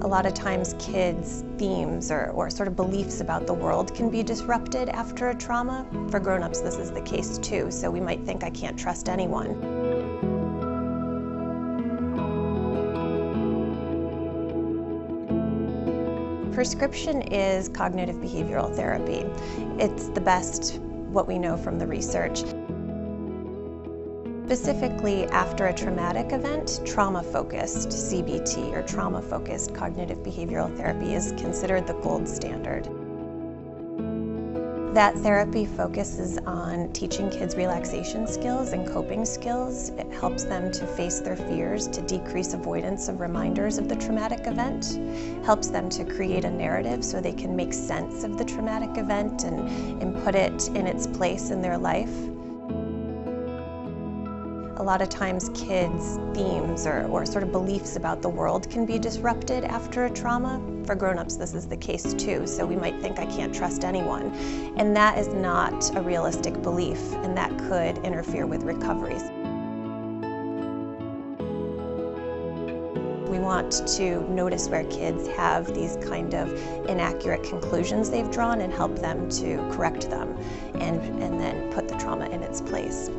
A lot of times kids' themes or sort of beliefs about the world can be disrupted after a trauma. For grown-ups, this is the case too, so we might think, I can't trust anyone. Prescription is cognitive behavioral therapy. It's the best what we know from the research. Specifically, after a traumatic event, trauma-focused CBT or trauma-focused cognitive behavioral therapy is considered the gold standard. That therapy focuses on teaching kids relaxation skills and coping skills. It helps them to face their fears, to decrease avoidance of reminders of the traumatic event, helps them to create a narrative so they can make sense of the traumatic event and put it in its place in their life. A lot of times kids' themes or sort of beliefs about the world can be disrupted after a trauma. For grown-ups, this is the case too, so we might think, I can't trust anyone. And that is not a realistic belief, and that could interfere with recoveries. We want to notice where kids have these kind of inaccurate conclusions they've drawn and help them to correct them and then put the trauma in its place.